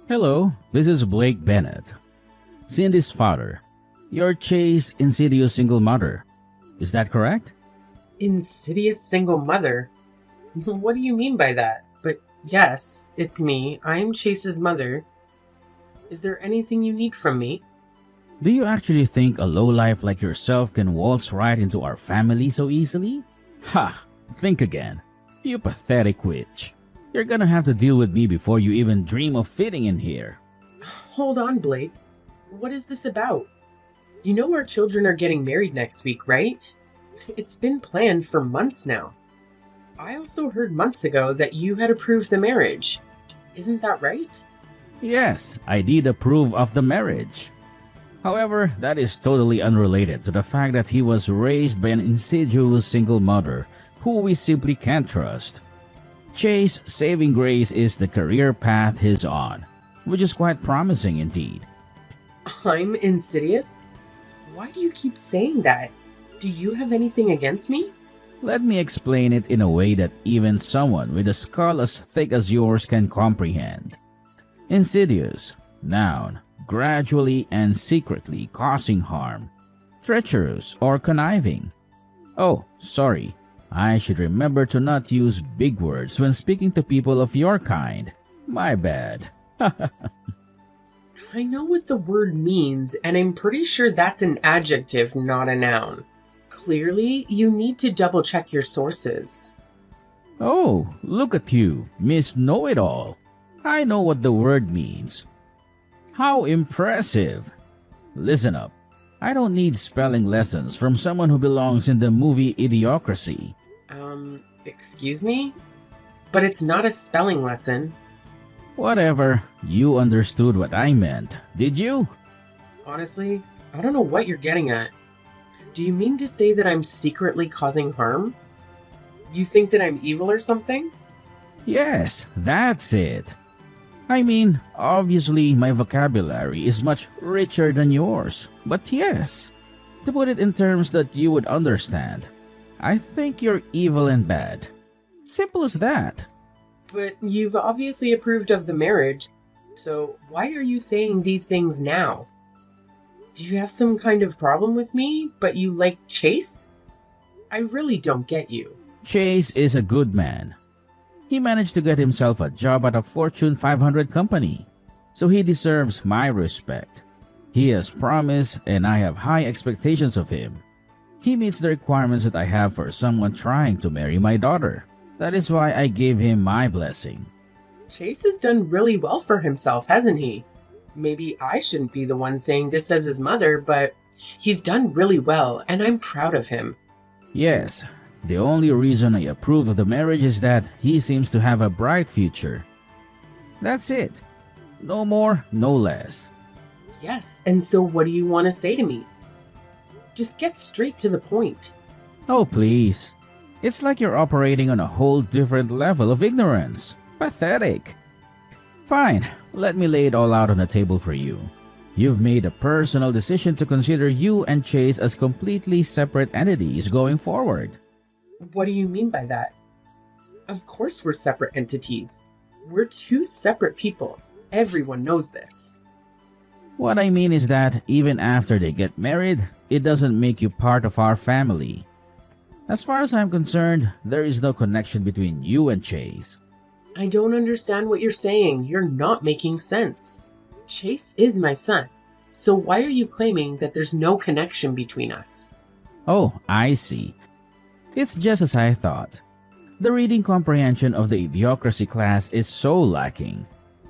Hello, this is Blake Bennett, Cindy's father. Your Chase insidious single mother. Is that correct? Insidious single mother? What do you mean by that? But yes, it's me. I'm Chase's mother. Is there anything you need from me? Do you actually think a lowlife like yourself can waltz right into our family so easily? Ha! Think again. You pathetic witch. You're gonna have to deal with me before you even dream of fitting in here. Hold on, Blake. What is this about? You know our children are getting married next week, right? It's been planned for months now. I also heard months ago that you had approved the marriage. Isn't that right? Yes, I did approve of the marriage. However, that is totally unrelated to the fact that he was raised by an insidious single mother who we simply can't trust. Chase saving grace is the career path he's on, which is quite promising indeed. I'm insidious? Why do you keep saying that? Do you have anything against me? Let me explain it in a way that even someone with a skull as thick as yours can comprehend. Insidious, noun, gradually and secretly causing harm. Treacherous or conniving. Oh, sorry. I should remember to not use big words when speaking to people of your kind. My bad. I know what the word means, and I'm pretty sure that's an adjective, not a noun. Clearly, you need to double check your sources. Oh, look at you, Miss Know-It-All. I know what the word means. How impressive! Listen up. I don't need spelling lessons from someone who belongs in the movie Idiocracy. Excuse me? But it's not a spelling lesson. Whatever, you understood what I meant, did you? Honestly, I don't know what you're getting at. Do you mean to say that I'm secretly causing harm? You think that I'm evil or something? Yes, that's it. I mean, obviously my vocabulary is much richer than yours, but yes, to put it in terms that you would understand, I think you're evil and bad. Simple as that. But you've obviously approved of the marriage, so why are you saying these things now? Do you have some kind of problem with me, but you like Chase? I really don't get you. Chase is a good man. He managed to get himself a job at a Fortune 500 company, so he deserves my respect. He has promise and I have high expectations of him. He meets the requirements that I have for someone trying to marry my daughter. That is why I gave him my blessing. Chase has done really well for himself, hasn't he? Maybe I shouldn't be the one saying this as his mother, but he's done really well, and I'm proud of him. Yes, the only reason I approve of the marriage is that he seems to have a bright future. That's it. No more, no less. Yes, and so what do you want to say to me? Just get straight to the point. Oh, please. It's like you're operating on a whole different level of ignorance. Pathetic. Fine, let me lay it all out on the table for you. You've made a personal decision to consider you and Chase as completely separate entities going forward. What do you mean by that? Of course we're separate entities. We're two separate people. Everyone knows this. What I mean is that even after they get married, it doesn't make you part of our family. As far as I'm concerned, there is no connection between you and Chase. I don't understand what you're saying. You're not making sense. Chase is my son. So why are you claiming that there's no connection between us? Oh, I see. It's just as I thought. The reading comprehension of the Idiocracy class is so lacking.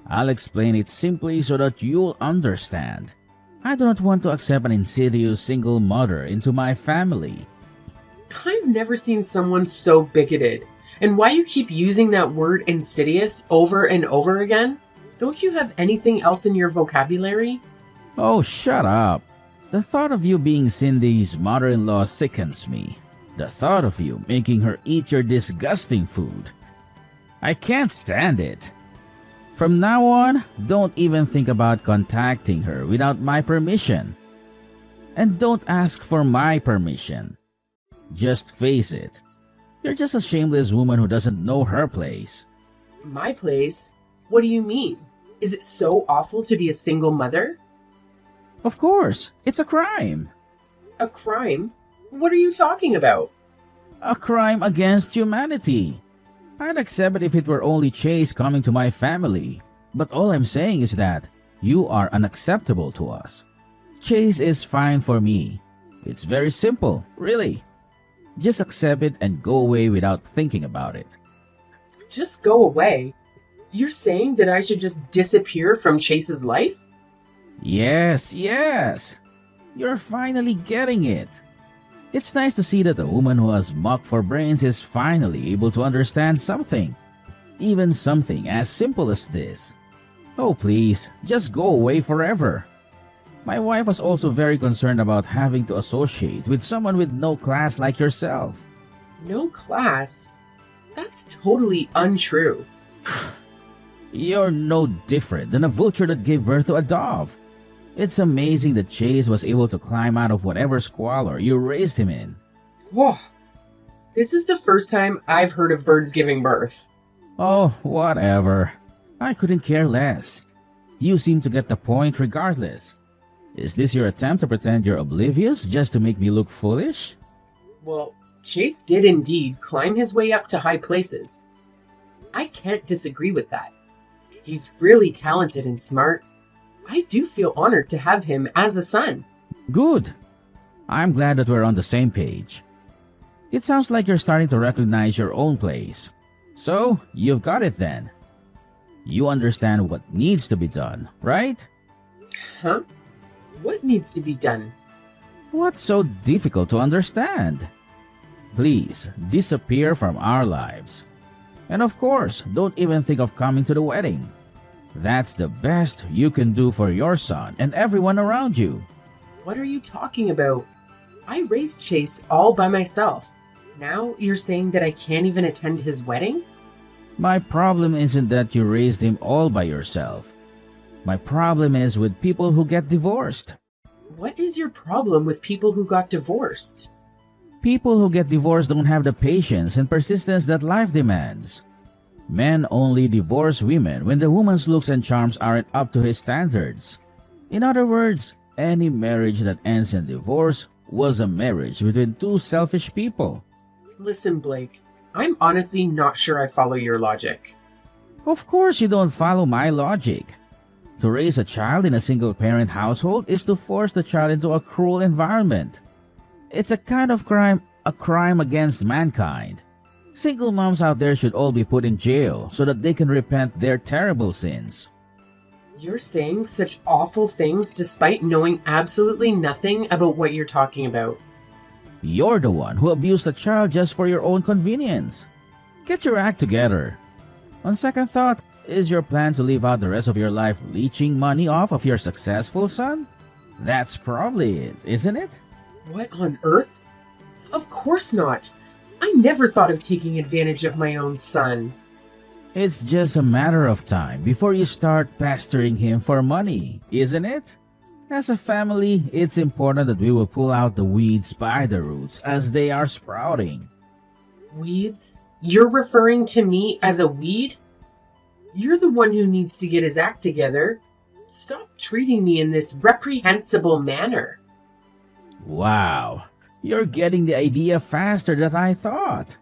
I'll explain it simply so that you'll understand. I do not want to accept an insidious single mother into my family. I've never seen someone so bigoted. And why you keep using that word insidious over and over again? Don't you have anything else in your vocabulary? Oh, shut up. The thought of you being Cindy's mother-in-law sickens me. The thought of you making her eat your disgusting food. I can't stand it. From now on, don't even think about contacting her without my permission. And don't ask for my permission. Just face it. You're just a shameless woman who doesn't know her place. My place? What do you mean? Is it so awful to be a single mother? Of course, it's a crime. A crime? What are you talking about? A crime against humanity. I'd accept it if it were only Chase coming to my family. But all I'm saying is that you are unacceptable to us. Chase is fine for me. It's very simple, really. Just accept it and go away without thinking about it. Just go away? You're saying that I should just disappear from Chase's life? Yes, yes. You're finally getting it. It's nice to see that a woman who has muck for brains is finally able to understand something. Even something as simple as this. Oh please, just go away forever. My wife was also very concerned about having to associate with someone with no class like yourself. No class? That's totally untrue. You're no different than a vulture that gave birth to a dove. It's amazing that Chase was able to climb out of whatever squalor you raised him in. Whoa. This is the first time I've heard of birds giving birth. Oh, whatever. I couldn't care less. You seem to get the point regardless. Is this your attempt to pretend you're oblivious just to make me look foolish? Well, Chase did indeed climb his way up to high places. I can't disagree with that. He's really talented and smart. I do feel honored to have him as a son. Good. I'm glad that we're on the same page. It sounds like you're starting to recognize your own place. So, you've got it then. You understand what needs to be done, right? Huh? What needs to be done? What's so difficult to understand? Please, disappear from our lives. And of course, don't even think of coming to the wedding. That's the best you can do for your son and everyone around you. What are you talking about? I raised Chase all by myself. Now you're saying that I can't even attend his wedding? My problem isn't that you raised him all by yourself. My problem is with people who get divorced. What is your problem with people who got divorced? People who get divorced don't have the patience and persistence that life demands. Men only divorce women when the woman's looks and charms aren't up to his standards. In other words, any marriage that ends in divorce was a marriage between two selfish people. Listen, Blake, I'm honestly not sure I follow your logic. Of course you don't follow my logic. To raise a child in a single-parent household is to force the child into a cruel environment. It's a kind of crime, a crime against mankind. Single moms out there should all be put in jail so that they can repent their terrible sins. You're saying such awful things despite knowing absolutely nothing about what you're talking about. You're the one who abused a child just for your own convenience. Get your act together. On second thought, is your plan to live out the rest of your life leeching money off of your successful son? That's probably it, isn't it? What on earth? Of course not. I never thought of taking advantage of my own son. It's just a matter of time before you start pestering him for money, isn't it? As a family, it's important that we will pull out the weeds by the roots as they are sprouting. Weeds? You're referring to me as a weed? You're the one who needs to get his act together. Stop treating me in this reprehensible manner. Wow, you're getting the idea faster than I thought.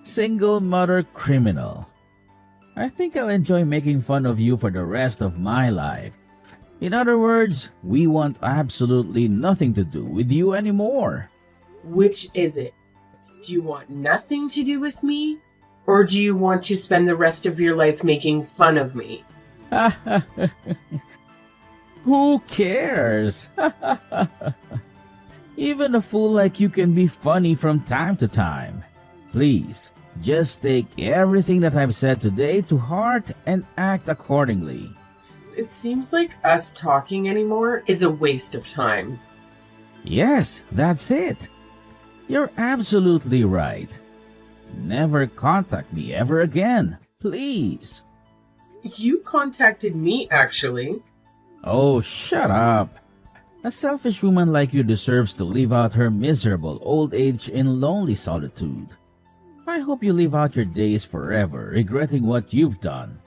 Single mother criminal. I think I'll enjoy making fun of you for the rest of my life. In other words, we want absolutely nothing to do with you anymore. Which is it? Do you want nothing to do with me? Or do you want to spend the rest of your life making fun of me? Who cares? Even a fool like you can be funny from time to time. Please, just take everything that I've said today to heart and act accordingly. It seems like us talking anymore is a waste of time. Yes, that's it. You're absolutely right. Never contact me ever again, please. You contacted me, actually. Oh, shut up. A selfish woman like you deserves to live out her miserable old age in lonely solitude. I hope you live out your days forever, regretting what you've done.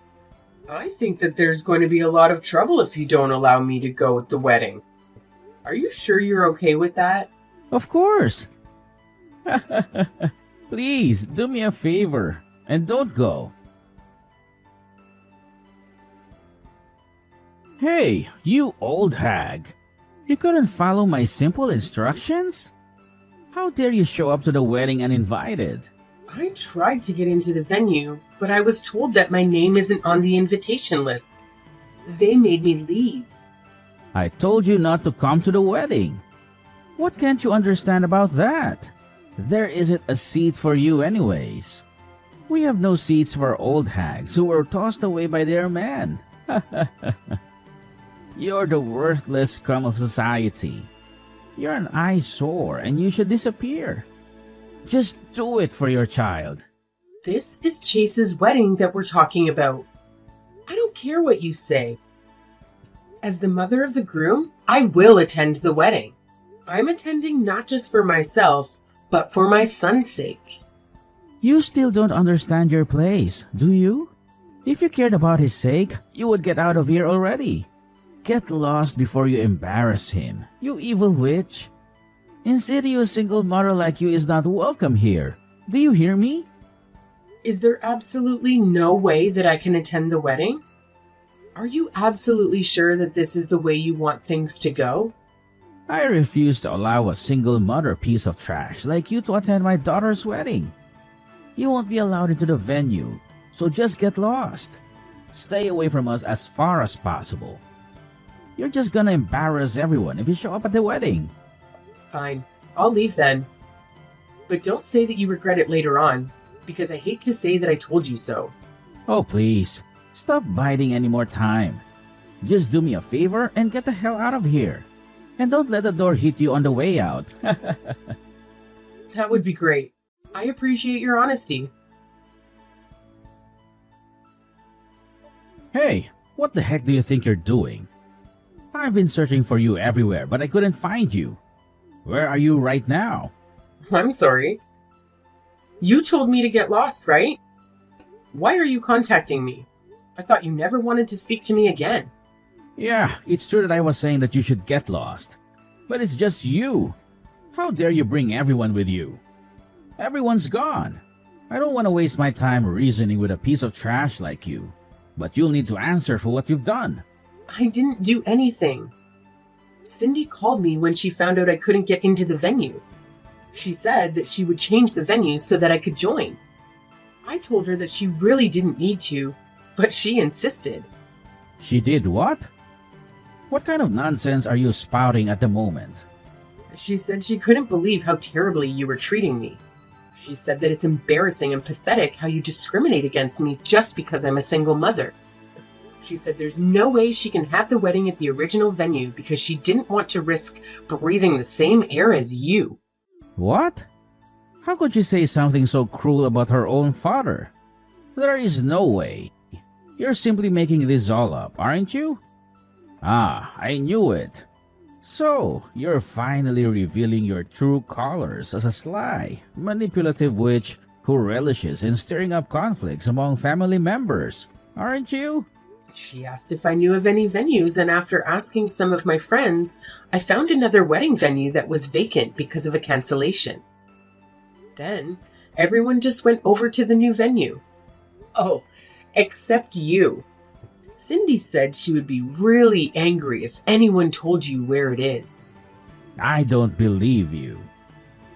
I think that there's going to be a lot of trouble if you don't allow me to go at the wedding. Are you sure you're okay with that? Of course! Please, do me a favor, and don't go. Hey, you old hag! You couldn't follow my simple instructions? How dare you show up to the wedding uninvited? I tried to get into the venue, but I was told that my name isn't on the invitation list. They made me leave. I told you not to come to the wedding. What can't you understand about that? There isn't a seat for you anyways. We have no seats for old hags who were tossed away by their men. You're the worthless scum of society. You're an eyesore and you should disappear. Just do it for your child. This is Chase's wedding that we're talking about. I don't care what you say. As the mother of the groom, I will attend the wedding. I'm attending not just for myself, but for my son's sake. You still don't understand your place, do you? If you cared about his sake, you would get out of here already. Get lost before you embarrass him, you evil witch. Insidious single mother like you is not welcome here. Do you hear me? Is there absolutely no way that I can attend the wedding? Are you absolutely sure that this is the way you want things to go? I refuse to allow a single mother piece of trash like you to attend my daughter's wedding. You won't be allowed into the venue, so just get lost. Stay away from us as far as possible. You're just gonna embarrass everyone if you show up at the wedding. Fine, I'll leave then. But don't say that you regret it later on, because I hate to say that I told you so. Oh please, stop biding any more time. Just do me a favor and get the hell out of here. And don't let the door hit you on the way out. That would be great. I appreciate your honesty. Hey, what the heck do you think you're doing? I've been searching for you everywhere, but I couldn't find you. Where are you right now? I'm sorry. You told me to get lost, right? Why are you contacting me? I thought you never wanted to speak to me again. Yeah, it's true that I was saying that you should get lost. But it's just you. How dare you bring everyone with you? Everyone's gone. I don't want to waste my time reasoning with a piece of trash like you. But you'll need to answer for what you've done. I didn't do anything. Cindy called me when she found out I couldn't get into the venue. She said that she would change the venue so that I could join. I told her that she really didn't need to, but she insisted. She did what? What kind of nonsense are you spouting at the moment? She said she couldn't believe how terribly you were treating me. She said that it's embarrassing and pathetic how you discriminate against me just because I'm a single mother. She said there's no way she can have the wedding at the original venue because she didn't want to risk breathing the same air as you. What? How could she say something so cruel about her own father? There is no way. You're simply making this all up, aren't you? Ah, I knew it. So, you're finally revealing your true colors as a sly, manipulative witch who relishes in stirring up conflicts among family members, aren't you? She asked if I knew of any venues, and after asking some of my friends, I found another wedding venue that was vacant because of a cancellation. Then, everyone just went over to the new venue. Oh, except you. Cindy said she would be really angry if anyone told you where it is. I don't believe you.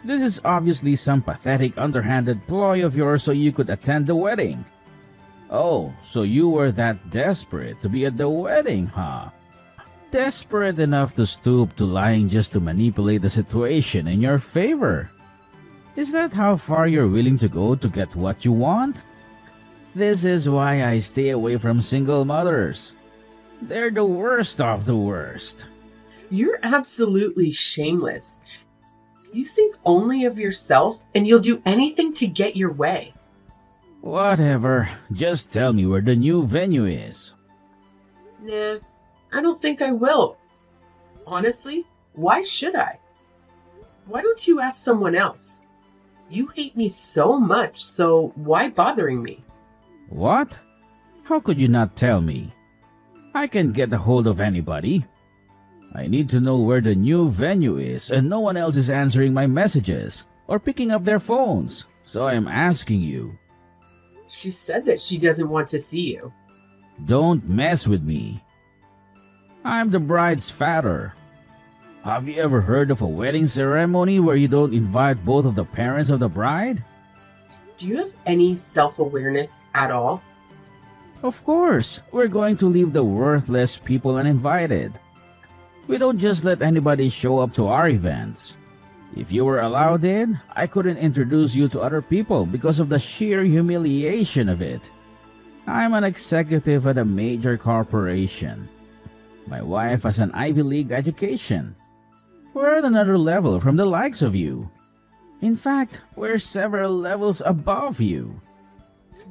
This is obviously some pathetic underhanded ploy of yours so you could attend the wedding. Oh, so you were that desperate to be at the wedding, huh? Desperate enough to stoop to lying just to manipulate the situation in your favor. Is that how far you're willing to go to get what you want? This is why I stay away from single mothers. They're the worst of the worst. You're absolutely shameless. You think only of yourself, and you'll do anything to get your way. Whatever, just tell me where the new venue is. Nah, I don't think I will. Honestly, why should I? Why don't you ask someone else? You hate me so much, so why bothering me? What? How could you not tell me? I can get a hold of anybody. I need to know where the new venue is, and no one else is answering my messages or picking up their phones, so I am asking you. She said that she doesn't want to see you. Don't mess with me. I'm the bride's father. Have you ever heard of a wedding ceremony where you don't invite both of the parents of the bride? Do you have any self-awareness at all? Of course, we're going to leave the worthless people uninvited. We don't just let anybody show up to our events. If you were allowed in, I couldn't introduce you to other people because of the sheer humiliation of it. I'm an executive at a major corporation. My wife has an Ivy League education. We're at another level from the likes of you. In fact, we're several levels above you.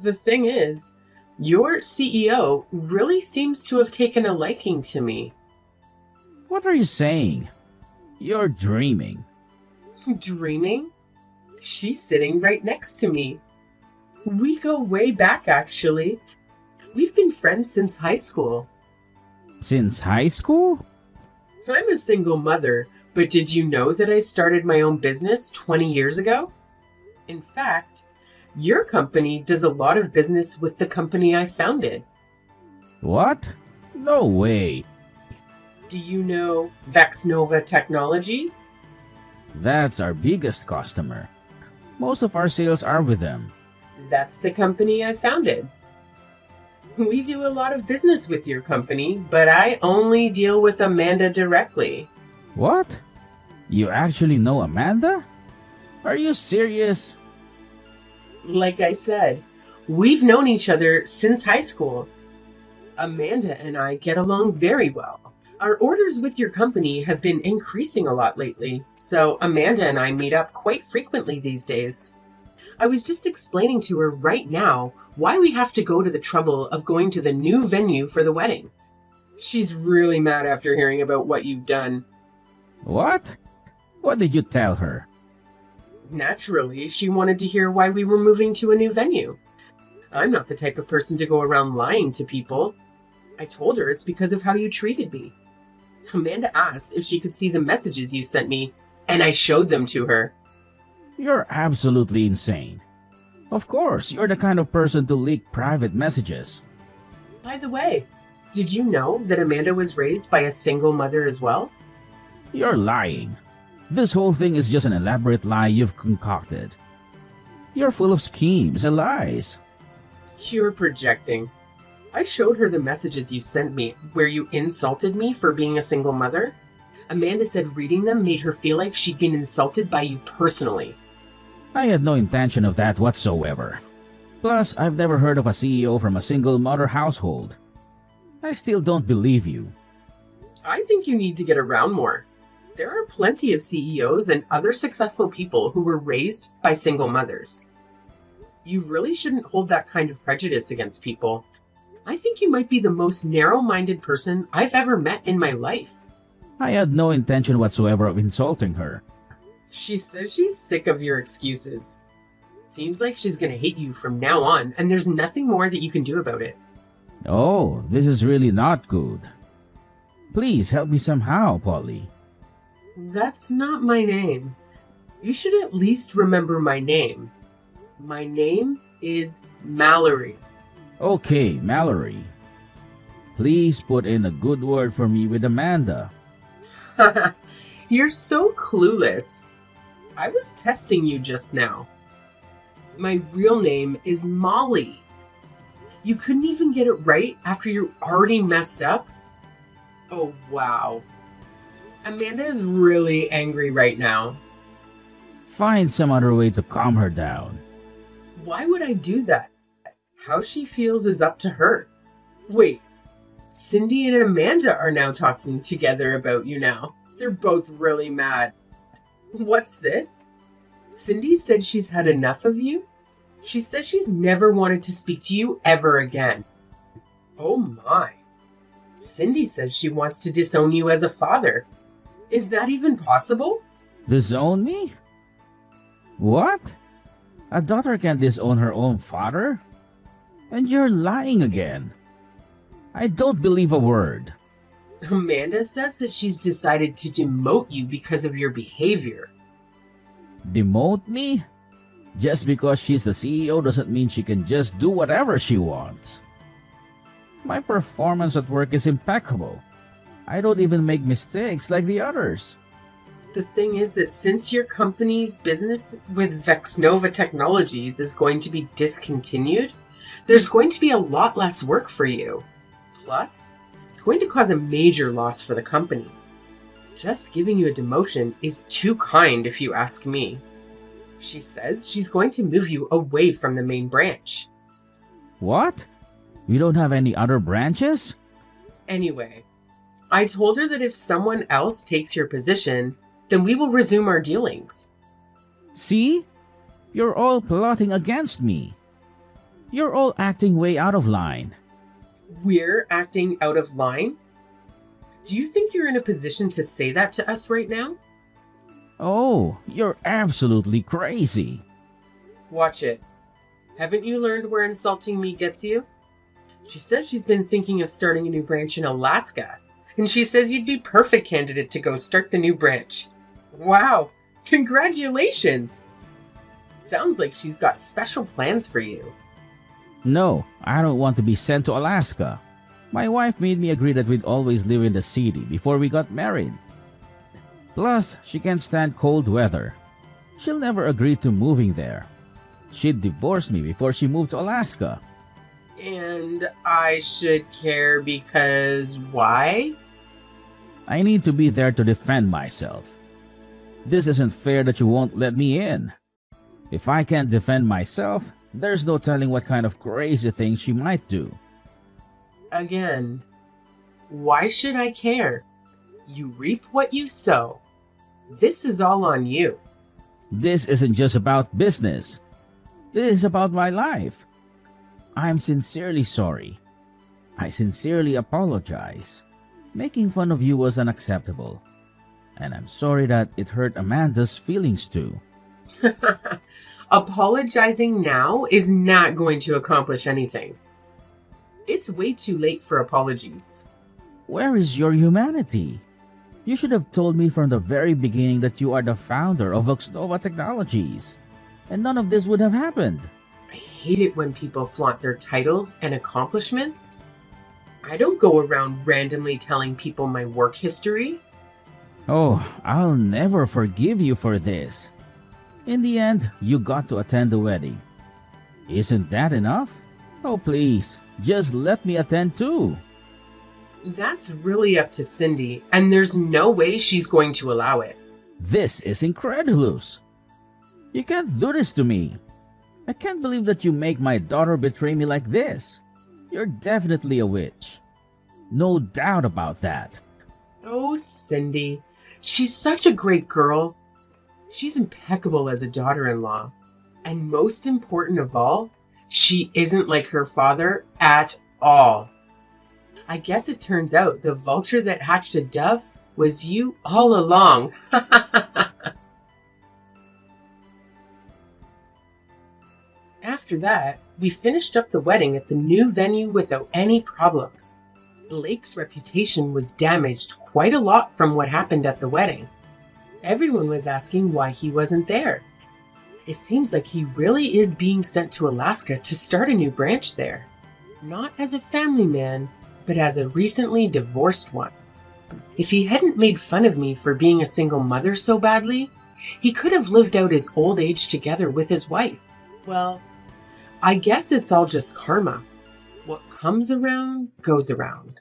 The thing is, your CEO really seems to have taken a liking to me. What are you saying? You're dreaming. Dreaming? She's sitting right next to me. We go way back, actually. We've been friends since high school. Since high school? I'm a single mother, but did you know that I started my own business 20 years ago? In fact, your company does a lot of business with the company I founded. What? No way. Do you know Vexnova Technologies? That's our biggest customer. Most of our sales are with them. That's the company I founded. We do a lot of business with your company, but I only deal with Amanda directly. What? You actually know Amanda? Are you serious? Like I said, we've known each other since high school. Amanda and I get along very well. Our orders with your company have been increasing a lot lately, so Amanda and I meet up quite frequently these days. I was just explaining to her right now why we have to go to the trouble of going to the new venue for the wedding. She's really mad after hearing about what you've done. What? What did you tell her? Naturally, she wanted to hear why we were moving to a new venue. I'm not the type of person to go around lying to people. I told her it's because of how you treated me. Amanda asked if she could see the messages you sent me, and I showed them to her. You're absolutely insane. Of course, you're the kind of person to leak private messages. By the way, did you know that Amanda was raised by a single mother as well? You're lying. This whole thing is just an elaborate lie you've concocted. You're full of schemes and lies. You're projecting. I showed her the messages you sent me where you insulted me for being a single mother. Amanda said reading them made her feel like she'd been insulted by you personally. I had no intention of that whatsoever. Plus, I've never heard of a CEO from a single mother household. I still don't believe you. I think you need to get around more. There are plenty of CEOs and other successful people who were raised by single mothers. You really shouldn't hold that kind of prejudice against people. I think you might be the most narrow-minded person I've ever met in my life. I had no intention whatsoever of insulting her. She says she's sick of your excuses. Seems like she's gonna hate you from now on, and there's nothing more that you can do about it. Oh, this is really not good. Please help me somehow, Polly. That's not my name. You should at least remember my name. My name is Mallory. Okay, Mallory. Please put in a good word for me with Amanda. You're so clueless. I was testing you just now. My real name is Molly. You couldn't even get it right after you already messed up? Oh, wow. Amanda is really angry right now. Find some other way to calm her down. Why would I do that? How she feels is up to her. Wait, Cindy and Amanda are now talking together about you now. They're both really mad. What's this? Cindy said she's had enough of you? She says she's never wanted to speak to you ever again. Oh my. Cindy says she wants to disown you as a father. Is that even possible? Disown me? What? A daughter can't disown her own father? And you're lying again. I don't believe a word. Amanda says that she's decided to demote you because of your behavior. Demote me? Just because she's the CEO doesn't mean she can just do whatever she wants. My performance at work is impeccable. I don't even make mistakes like the others. The thing is that since your company's business with Vexnova Technologies is going to be discontinued, there's going to be a lot less work for you. Plus, it's going to cause a major loss for the company. Just giving you a demotion is too kind if you ask me. She says she's going to move you away from the main branch. What? We don't have any other branches? Anyway, I told her that if someone else takes your position, then we will resume our dealings. See? You're all plotting against me. You're all acting way out of line. We're acting out of line? Do you think you're in a position to say that to us right now? Oh, you're absolutely crazy. Watch it. Haven't you learned where insulting me gets you? She says she's been thinking of starting a new branch in Alaska, and she says you'd be perfect candidate to go start the new branch. Wow, congratulations! Sounds like she's got special plans for you. No, I don't want to be sent to Alaska. My wife made me agree that we'd always live in the city before we got married. Plus, she can't stand cold weather. She'll never agree to moving there. She'd divorce me before she moved to Alaska. And I should care because why? I need to be there to defend myself. This isn't fair that you won't let me in. If I can't defend myself, there's no telling what kind of crazy things she might do. Again, why should I care? You reap what you sow. This is all on you. This isn't just about business. This is about my life. I'm sincerely sorry. I sincerely apologize. Making fun of you was unacceptable. And I'm sorry that it hurt Amanda's feelings too. Apologizing now is not going to accomplish anything. It's way too late for apologies. Where is your humanity? You should have told me from the very beginning that you are the founder of Vexnova Technologies, and none of this would have happened. I hate it when people flaunt their titles and accomplishments. I don't go around randomly telling people my work history. Oh, I'll never forgive you for this. In the end, you got to attend the wedding. Isn't that enough? Oh, please, just let me attend too. That's really up to Cindy, and there's no way she's going to allow it. This is incredulous. You can't do this to me. I can't believe that you make my daughter betray me like this. You're definitely a witch. No doubt about that. Oh, Cindy. She's such a great girl. She's impeccable as a daughter-in-law. And most important of all, she isn't like her father at all. I guess it turns out the vulture that hatched a dove was you all along. After that, we finished up the wedding at the new venue without any problems. Blake's reputation was damaged quite a lot from what happened at the wedding. Everyone was asking why he wasn't there. It seems like he really is being sent to Alaska to start a new branch there. Not as a family man, but as a recently divorced one. If he hadn't made fun of me for being a single mother so badly, he could have lived out his old age together with his wife. Well, I guess it's all just karma. What comes around goes around.